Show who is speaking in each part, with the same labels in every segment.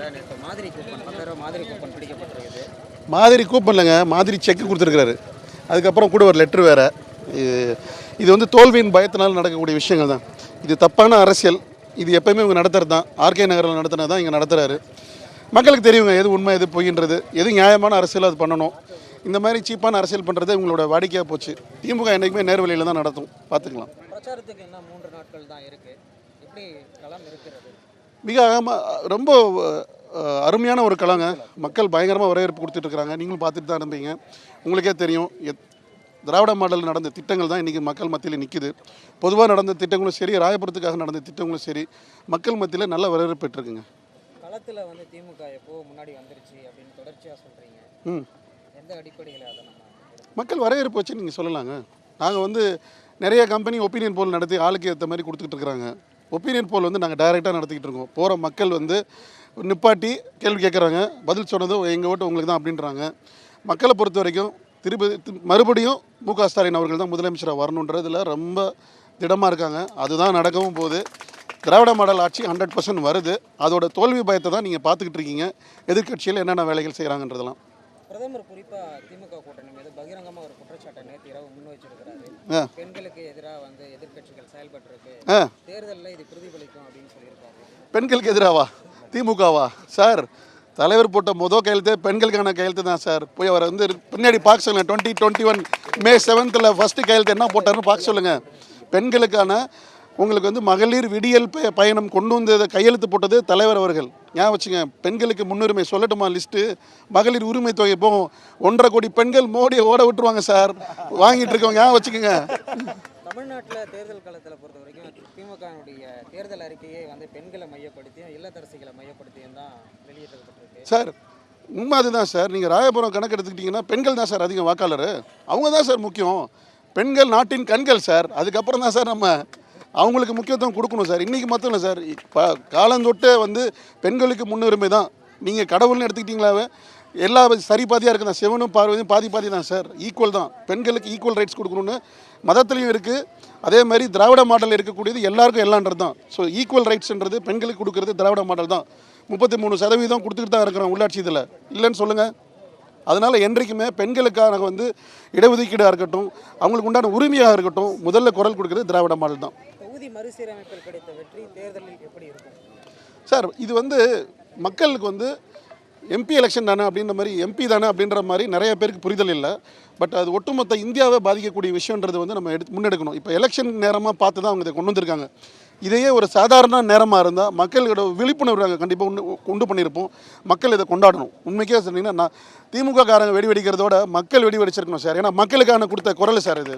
Speaker 1: மாவட்டத்தில் நேற்று மாதிரி கூப்பன் 10,000 மாதிரி கூப்பன் பிடிக்கப்பட்டிருக்குது.
Speaker 2: மாதிரி கூப்பன் இல்லைங்க, மாதிரி செக் கொடுத்துருக்குறாரு. அதுக்கப்புறம் கூட ஒரு லெட்ரு வேறு. இது வந்து தோல்வியின் பயத்தினால் நடக்கக்கூடிய விஷயங்கள் தான். இது தப்பான அரசியல். இது எப்போயுமே இவங்க நடத்துறது தான். ஆர்கே நகரில் நடத்துனது தான் இங்கே நடத்துகிறாரு. மக்களுக்கு தெரியுங்க எது உண்மை எது பொய்ன்றது, எது நியாயமான அரசியல் அது பண்ணணும். இந்த மாதிரி சீப்பான அரசியல் பண்ணுறது இவங்களோட வாடிக்கையாக போச்சு. திமுக என்றைக்குமே நேர்வழியில் தான் நடத்தும், பார்த்துக்கலாம்.
Speaker 1: பிரச்சாரத்துக்கு என்ன 3 நாட்கள் தான் இருக்குது, எப்படி களம் இருக்கிறது?
Speaker 2: மிக ரொம்ப அருமையான ஒரு களங்க. மக்கள் பயங்கரமாக வரவேற்பு கொடுத்துட்ருக்குறாங்க. நீங்களும் பார்த்துட்டு தான் இருந்தீங்க. உங்களுக்கே தெரியும் திராவிட மாடல் நடந்த திட்டங்கள் தான் இன்றைக்கி மக்கள் மத்தியில் நிற்கிது. பொதுவாக நடந்த திட்டங்களும் சரி, ராயபுரத்துக்காக நடந்த திட்டங்களும் சரி, மக்கள் மத்தியில் நல்ல வரவேற்பு பெற்றுருக்குங்க.
Speaker 1: களத்தில் வந்து திமுக எப்போ முன்னாடி வந்துருச்சு அப்படின்னு தொடர்ச்சியாக சொல்கிறீங்க. எந்த அடிப்படையில் அதை நம்ம
Speaker 2: மக்கள் வரவேற்பு வச்சு நீங்கள் சொல்லலாங்க. நாங்கள் வந்து நிறைய கம்பெனி ஒப்பீனியன் போல் நடத்தி ஆளுக்கு ஏற்ற மாதிரி கொடுத்துக்கிட்டு இருக்கிறாங்க. ஒப்பீனியன் போல் வந்து நாங்கள் டைரெக்டாக நடத்திக்கிட்டு இருக்கோம். போகிற மக்கள் வந்து நிப்பாட்டி கேள்வி கேட்குறாங்க, பதில் சொன்னதும் எங்கள் ஓட்டு உங்களுக்கு தான் அப்படின்றாங்க. மக்களை பொறுத்த வரைக்கும் மறுபடியும் மு.க. ஸ்டாலின் அவர்கள் தான் முதலமைச்சராக வரணுன்றதில் ரொம்ப திடமாக இருக்காங்க. அதுதான் நடக்கவும் போகுது. திராவிட மாடல் ஆட்சி 100% வருது. அதோட தோல்வி பயத்தை தான் நீங்கள் பார்த்துக்கிட்டு இருக்கீங்க. எதிர்க்கட்சியில் என்னென்ன வேலைகள் செய்கிறாங்கன்றதெல்லாம்.
Speaker 1: பிரதமர் குறிப்பாக திமுக கூட்டணி மீது பகிரங்கமாக ஒரு குற்றச்சாட்டை நேற்று இரவு முன் வச்சிருக்கிறாரு. பெண்களுக்கு எதிராக வந்து எதிர்க்கட்சிகள் செயல்பட்டிருக்கு, தேர்தலில் இது பிரதிபலிக்கும் அப்படின்னு சொல்லியிருக்காரு.
Speaker 2: பெண்களுக்கு எதிராவா? திமுகவா? சார், தலைவர் போட்ட மொதல் கையெழுத்து பெண்களுக்கான கையெழுத்து தான் சார். போய் அவரை வந்து பின்னாடி பார்க்க சொல்லுங்கள். 2021 May 7th ஃபஸ்ட்டு கையெழுத்து என்ன போட்டாருன்னு பார்க்க சொல்லுங்கள். பெண்களுக்கான உங்களுக்கு வந்து மகளிர் விடியல் பயணம் கொண்டு வந்ததை கையெழுத்து போட்டது தலைவர் அவர்கள். ஞாபகம் வச்சுங்க. பெண்களுக்கு முன்னுரிமை சொல்லட்டுமா லிஸ்ட்டு? மகளிர் உரிமை தொகை போகும். 1.5 கோடி பெண்கள் மோடியை ஓட விட்டுருவாங்க சார். வாங்கிட்டு இருக்கவங்க ஞாபகம் வச்சுக்கோங்க.
Speaker 1: தமிழ்நாட்டில் தேர்தல் காலத்தில் பொறுத்த வரைக்கும் திமுகனுடைய தேர்தல் அறிக்கையை வந்து பெண்களை மையப்படுத்தியும் இல்லத்தரசிகளை மையப்படுத்தியும் தான் வெளியிடப்பட்டிருக்கு.
Speaker 2: சார், உண்மை அதுதான் சார். நீங்கள் ராயபுரம் கணக்கு எடுத்துக்கிட்டிங்கன்னா பெண்கள் தான் சார் அதிகம் வாக்காளர். அவங்க தான் சார் முக்கியம். பெண்கள் நாட்டின் கண்கள் சார். அதுக்கப்புறம் தான் சார் நம்ம அவங்களுக்கு முக்கியத்துவம் கொடுக்கணும் சார். இன்றைக்கி மட்டும் இல்லை சார், இப்போ காலந்தொட்டே வந்து பெண்களுக்கு முன்னுரிமை தான். நீங்கள் கடவுள்னு எடுத்துக்கிட்டிங்களாவே எல்லா சரி பாதியாக இருக்குது தான். சிவனும் பார்வதியும் பாதி தான் சார். ஈக்குவல் தான். பெண்களுக்கு ஈக்குவல் ரைட்ஸ் கொடுக்கணுன்னு மதத்துலேயும் இருக்குது. அதே மாதிரி திராவிட மாடல் இருக்கக்கூடியது எல்லாருக்கும் எல்லான்றது தான். ஸோ ஈக்குவல் ரைட்ஸ்ன்றது பெண்களுக்கு கொடுக்குறது திராவிட மாடல் தான். 33% கொடுத்துக்கிட்டு தான் இருக்கிறோம் உள்ளாட்சி இதில், இல்லைன்னு சொல்லுங்கள். அதனால் என்றைக்குமே பெண்களுக்கான வந்து இடஒதுக்கீடாக இருக்கட்டும், அவங்களுக்கு உண்டான உரிமையாக இருக்கட்டும், முதல்ல குரல் கொடுக்குறது திராவிட மாடல் தான்.
Speaker 1: தொகுதி மறுசீரமைப்பில் கிடைத்த வெற்றி தேர்தலில் எப்படி இருக்கும்
Speaker 2: சார்? இது வந்து மக்களுக்கு வந்து எம்பி எலெக்ஷன் தானே அப்படின்ற மாதிரி, எம்பி தானே அப்படின்ற மாதிரி நிறைய பேருக்கு புரிதல் இல்லை. பட் அது ஒட்டுமொத்த இந்தியாவை பாதிக்கக்கூடிய விஷயன்றது வந்து நம்ம முன்னெடுக்கணும். இப்போ எலெக்ஷன் நேரமாக பார்த்து தான் அவங்க இதை கொண்டு வந்திருக்காங்க. இதையே ஒரு சாதாரண நேரமாக இருந்தால் மக்களோட விழிப்புணர்வு கண்டிப்பாக உண்டு பண்ணியிருப்போம். மக்கள் இதை கொண்டாடணும். உண்மைக்கே சொன்னீங்கன்னா நான் திமுக காரங்க வெடி வெடிக்கிறதோட மக்கள் வெடி வெடிச்சிருக்கணும் சார். ஏன்னா மக்களுக்கான கொடுத்த குரல் சார் இது.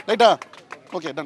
Speaker 2: ரைட்டா? Okay, ton.